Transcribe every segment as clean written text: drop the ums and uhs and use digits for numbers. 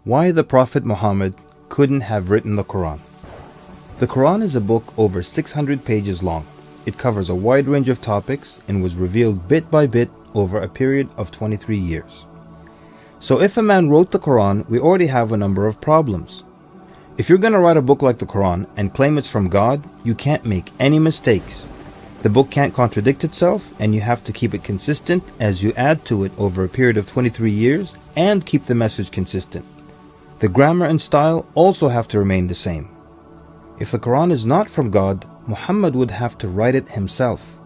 Why the Prophet Muhammad couldn't have written the Qur'an. The Qur'an is a book over 600 pages long. It covers a wide range of topics and was revealed bit by bit over a period of 23 years. So if a man wrote the Qur'an, we already have a number of problems. If you're going to write a book like the Qur'an and claim it's from God, you can't make any mistakes. The book can't contradict itself, and you have to keep it consistent as you add to it over a period of 23 years and keep the message consistent. The grammar and style also have to remain the same. If the Qur'an is not from God, Muhammad would have to write it himself.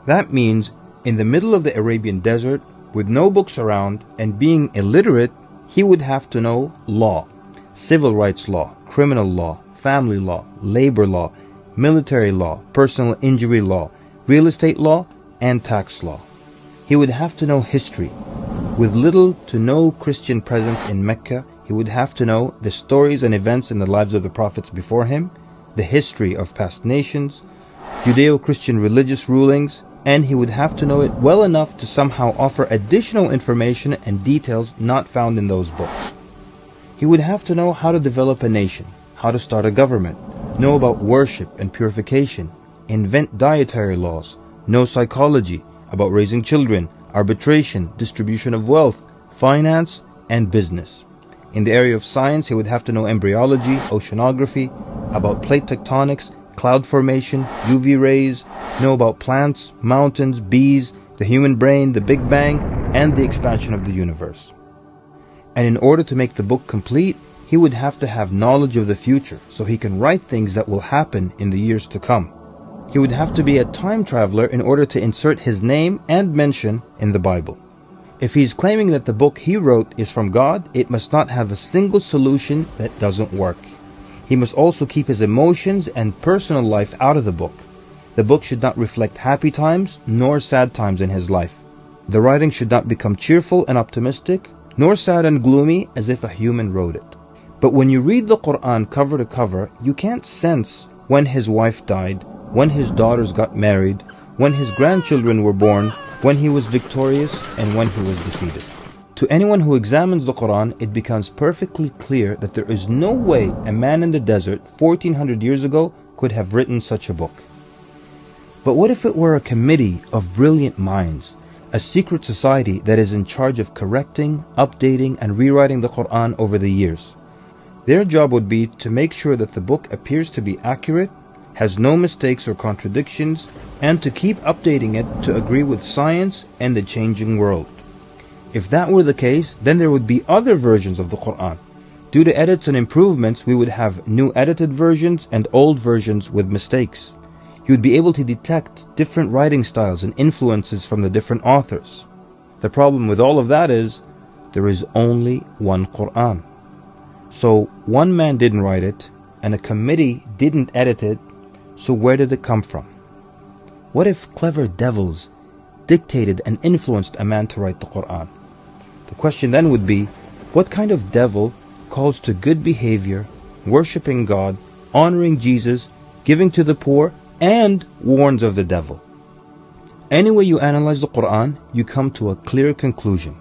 That means in the middle of the Arabian desert, with no books around and being illiterate, he would have to know law, civil rights law, criminal law, family law, labor law, military law, personal injury law, real estate law, and tax law. He would have to know history. With little to no Christian presence in Mecca, he would have to know the stories and events in the lives of the prophets before him, the history of past nations, Judeo-Christian religious rulings, and he would have to know it well enough to somehow offer additional information and details not found in those books. He would have to know how to develop a nation, how to start a government, know about worship and purification, invent dietary laws, know psychology, about raising children, arbitration, distribution of wealth, finance, and business. In the area of science, he would have to know embryology, oceanography, about plate tectonics, cloud formation, UV rays, know about plants, mountains, bees, the human brain, the Big Bang, and the expansion of the universe. And in order to make the book complete, he would have to have knowledge of the future so he can write things that will happen in the years to come. He would have to be a time traveler in order to insert his name and mention in the Bible. If he's claiming that the book he wrote is from God, it must not have a single solution that doesn't work. He must also keep his emotions and personal life out of the book. The book should not reflect happy times nor sad times in his life. The writing should not become cheerful and optimistic, nor sad and gloomy as if a human wrote it. But when you read the Qur'an cover to cover, you can't sense when his wife died, when his daughters got married, when his grandchildren were born, when he was victorious, and when he was defeated. To anyone who examines the Qur'an, it becomes perfectly clear that there is no way a man in the desert 1400 years ago could have written such a book. But what if it were a committee of brilliant minds, a secret society that is in charge of correcting, updating, and rewriting the Qur'an over the years? Their job would be to make sure that the book appears to be accurate, has no mistakes or contradictions, and to keep updating it to agree with science and the changing world. If that were the case, then there would be other versions of the Qur'an. Due to edits and improvements, we would have new edited versions and old versions with mistakes. You would be able to detect different writing styles and influences from the different authors. The problem with all of that is, there is only one Qur'an. So one man didn't write it, and a committee didn't edit it, so where did it come from? What if clever devils dictated and influenced a man to write the Qur'an? The question then would be, what kind of devil calls to good behavior, worshipping God, honoring Jesus, giving to the poor, and warns of the devil? Any way you analyze the Qur'an, you come to a clear conclusion.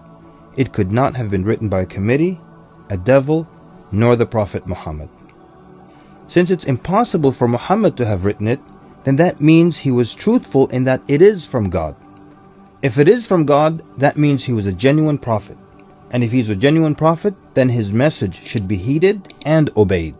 It could not have been written by a committee, a devil, nor the Prophet Muhammad. Since it's impossible for Muhammad to have written it, then that means he was truthful in that it is from God. If it is from God, that means he was a genuine prophet. And if he's a genuine prophet, then his message should be heeded and obeyed.